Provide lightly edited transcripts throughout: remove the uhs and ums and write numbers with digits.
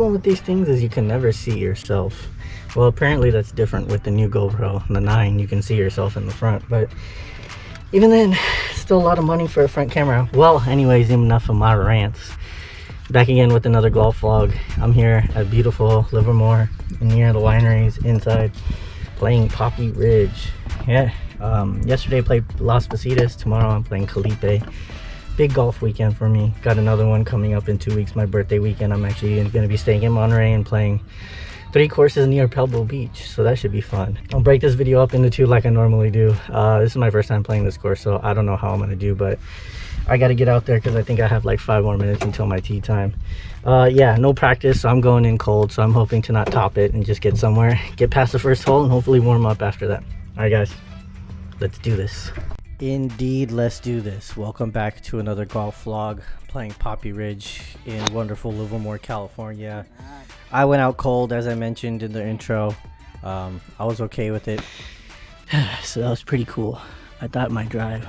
problem with these things is you can never see yourself. Well, apparently that's different with the new GoPro, the 9. You can see yourself in the front, but even then, still a lot of money for a front camera. Well, anyways, enough of my rants. Back again with another golf vlog. I'm here at beautiful Livermore, near the wineries inside, playing Poppy Ridge. Yeah, yesterday played Las Positas. Tomorrow I'm playing Calipe. Big golf weekend for me. Got another one coming up in 2 weeks, my birthday weekend. I'm actually going to be staying in Monterey and playing 3 courses near Pebble Beach, so that should be fun. I'll break this video up into 2 like I normally do. This is my first time playing this course, so I don't know how I'm going to do, but I got to get out there because I think I have like 5 more minutes until my tee time. Yeah, no practice, so I'm going in cold, so I'm hoping to not top it and just get somewhere, get past the first hole, and hopefully warm up after that. All right, guys, let's do this. Indeed, let's do this. Welcome back to another golf vlog, playing Poppy Ridge in wonderful Livermore, California. I went out cold, as I mentioned in the intro. I was okay with it. So that was pretty cool. I thought my drive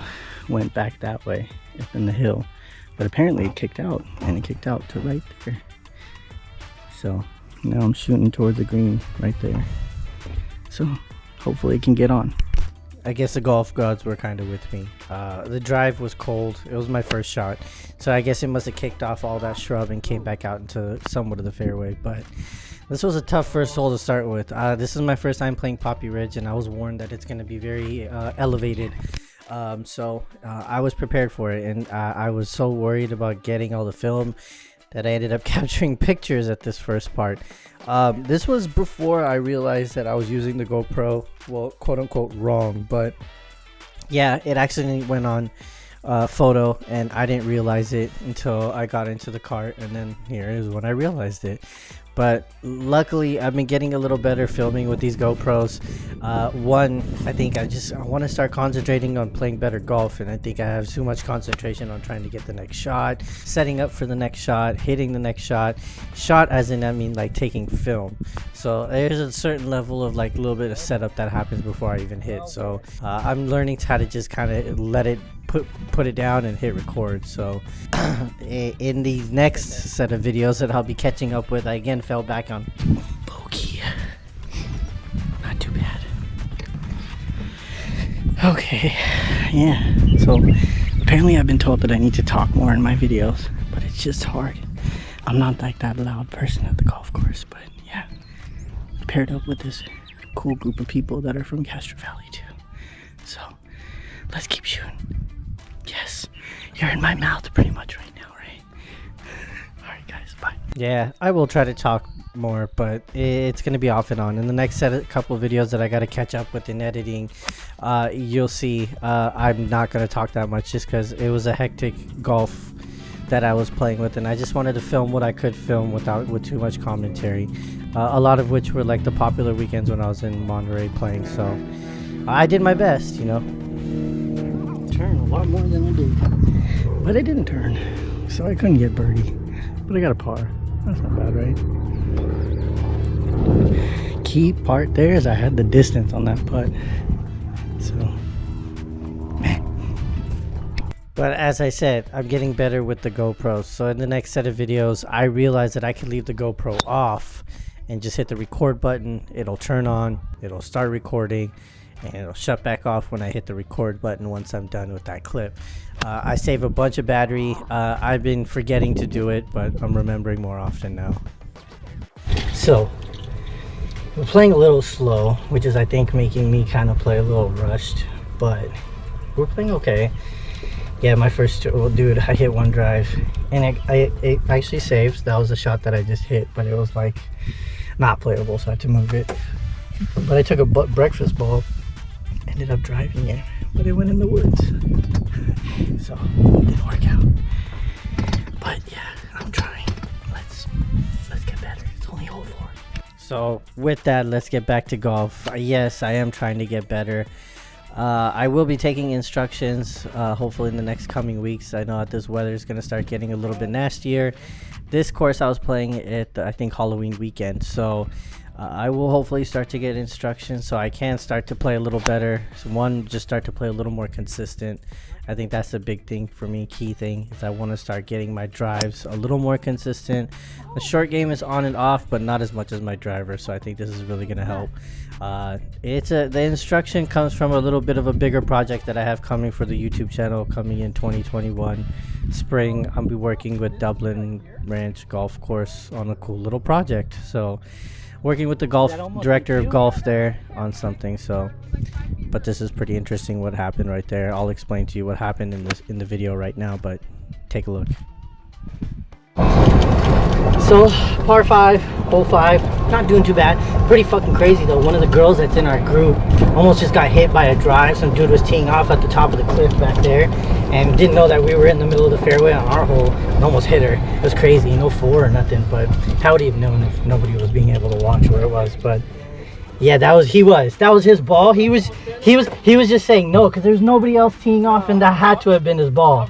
went back that way up in the hill, but apparently it kicked out, and it kicked out to right there. So now I'm shooting towards the green right there. So hopefully it can get on. I guess the golf gods were kind of with me. The drive was cold. It was my first shot, so I guess it must have kicked off all that shrub and came back out into somewhat of the fairway. But this was a tough first hole to start with. This is my first time playing Poppy Ridge, and I was warned that it's going to be very elevated. So I was prepared for it, and I was so worried about getting all the film that I ended up capturing pictures at this first part. This was before I realized that I was using the GoPro, well, quote unquote wrong, but yeah, it actually went on photo, and I didn't realize it until I got into the cart, and then here is when I realized it. But luckily, I've been getting a little better filming with these GoPros. One, I think I want to start concentrating on playing better golf, and I think I have too much concentration on trying to get the next shot, setting up for the next shot, hitting the next shot. Shot as in, I mean like taking film. So there's a certain level of like a little bit of setup that happens before I even hit. So I'm learning how to just kind of let it put it down and hit record. So in the next set of videos that I'll be catching up with, I again fell back on bogey. Not too bad. Okay, yeah, so apparently I've been told that I need to talk more in my videos, but it's just hard. I'm not like that loud person at the golf course, but yeah, paired up with this cool group of people that are from Castro Valley too. So let's keep shooting. Yes, you're in my mouth pretty much right now, right? Alright guys, bye. Yeah, I will try to talk more, but it's going to be off and on. In the next couple of videos that I got to catch up with in editing, you'll see I'm not going to talk that much just because it was a hectic golf that I was playing with, and I just wanted to film what I could film with too much commentary. A lot of which were like the popular weekends when I was in Monterey playing, so I did my best, you know. Turn a lot more than I did, but I didn't turn, so I couldn't get birdie, but I got a par. That's not bad, right? Key part there is I had the distance on that putt, so but as I said, I'm getting better with the GoPro. So in the next set of videos, I realized that I can leave the GoPro off and just hit the record button. It'll turn on, it'll start recording, and it'll shut back off when I hit the record button once I'm done with that clip. I save a bunch of battery. I've been forgetting to do it, but I'm remembering more often now. So we're playing a little slow, which is I think making me kind of play a little rushed, but we're playing okay. Yeah, my first, well, dude, I hit one drive, and it actually saves. That was the shot that I just hit, but it was like not playable, so I had to move it. But I took a breakfast ball, ended up driving it, but it went in the woods, so it didn't work out. But yeah, I'm trying. Let's get better. It's only hole 4. So with that, let's get back to golf. Yes, I am trying to get better. I will be taking instructions hopefully in the next coming weeks. I know that this weather is going to start getting a little bit nastier. This course I was playing at I think Halloween weekend, so I will hopefully start to get instructions so I can start to play a little better. So one, just start to play a little more consistent. I think that's the big thing for me. Key thing is I want to start getting my drives a little more consistent. The short game is on and off, but not as much as my driver, so I think this is really going to help. The instruction comes from a little bit of a bigger project that I have coming for the YouTube channel coming in 2021 spring. I'll be working with Dublin Ranch Golf Course on a cool little project, so working with the golf director of golf there on something. So but this is pretty interesting what happened right there. I'll explain to you what happened in the video right now, but take a look. So par 5, hole 5, not doing too bad. Pretty fucking crazy though. One of the girls that's in our group almost just got hit by a drive. Some dude was teeing off at the top of the cliff back there and didn't know that we were in the middle of the fairway on our hole and almost hit her. It was crazy, no FORE or nothing, but how would he have known if nobody was being able to watch where it was? But yeah, that was his ball. He was just saying no because there's nobody else teeing off, and that had to have been his ball.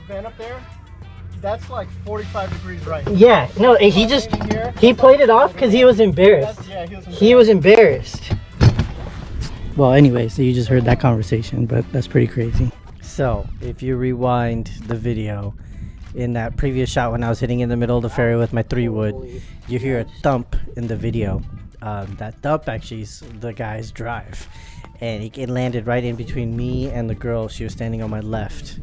That's like 45 degrees right. Yeah, no, he played it off because he was embarrassed. He was embarrassed. Well, anyway, so you just heard that conversation, but that's pretty crazy. So if you rewind the video, in that previous shot when I was hitting in the middle of the fairway with my 3-wood, you hear a thump in the video. That thump actually is the guy's drive, and it landed right in between me and the girl. She was standing on my left,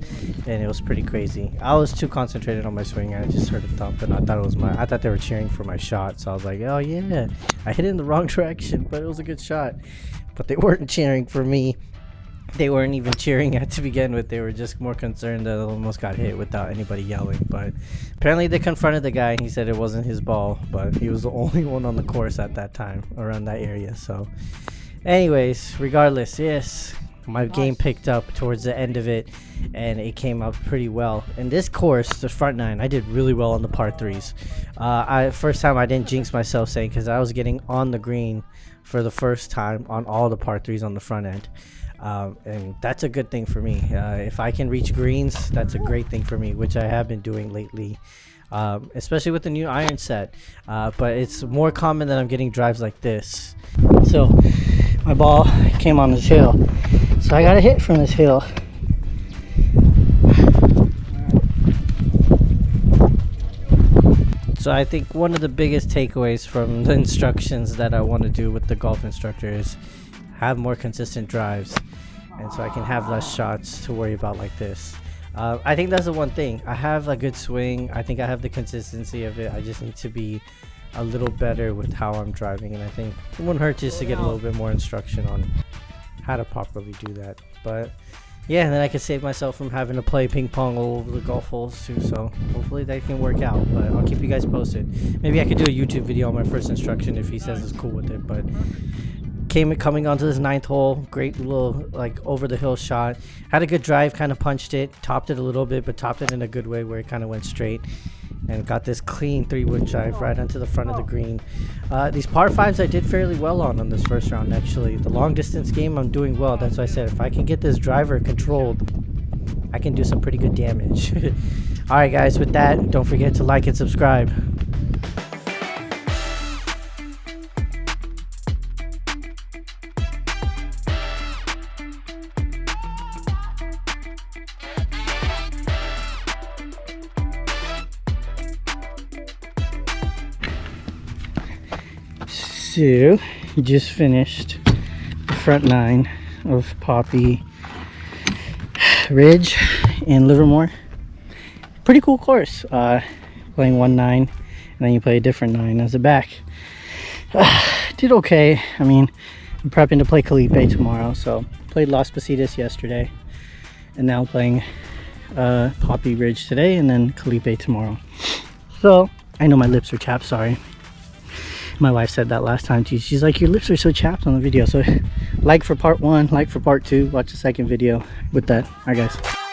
and it was pretty crazy. I was too concentrated on my swing. I just heard a thump, and I thought they were cheering for my shot. So I was like, oh yeah, I hit it in the wrong direction, but it was a good shot. But they weren't cheering for me. They weren't even cheering to begin with. They were just more concerned that I almost got hit without anybody yelling. But apparently they confronted the guy and he said it wasn't his ball, but he was the only one on the course at that time around that area. So anyways, regardless, yes, my game picked up towards the end of it and it came out pretty well. In this course, the front 9, I did really well on the par 3s. First time I didn't jinx myself saying, because I was getting on the green for the first time on all the par 3s on the front end. And that's a good thing for me. If I can reach greens, that's a great thing for me, which I have been doing lately, especially with the new iron set. But it's more common that I'm getting drives like this. So my ball came on this hill, so I got a hit from this hill. So I think one of the biggest takeaways from the instructions that I want to do with the golf instructor is have more consistent drives, and so I can have less shots to worry about like this. I think that's the one thing. I have a good swing. I think I have the consistency of it. I just need to be a little better with how I'm driving, and I think it wouldn't hurt just to get a little bit more instruction on how to properly do that. But yeah, and then I can save myself from having to play ping pong all over the golf holes too, so hopefully that can work out. But I'll keep you guys posted. Maybe I could do a YouTube video on my first instruction if he says it's cool with it. But coming onto this 9th hole, great little like over the hill shot. Had a good drive, kind of punched it, topped it a little bit, but topped it in a good way where it kind of went straight, and got this clean 3-wood drive right onto the front of the green. These par 5s I did fairly well on this first round. Actually, the long distance game I'm doing well. That's why I said if I can get this driver controlled, I can do some pretty good damage. All right guys, with that, don't forget to like and subscribe. So, just finished the front 9 of Poppy Ridge in Livermore. Pretty cool course. Playing 1 9, and then you play a different 9 as a back. Did okay. I mean, I'm prepping to play Calipe tomorrow, so played Las Positas yesterday, and now playing Poppy Ridge today, and then Calipe tomorrow. So, I know my lips are chapped, sorry. My wife said that last time too. She's like, your lips are so chapped on the video. So like for part 1, like for part 2, watch the second video with that. All right guys.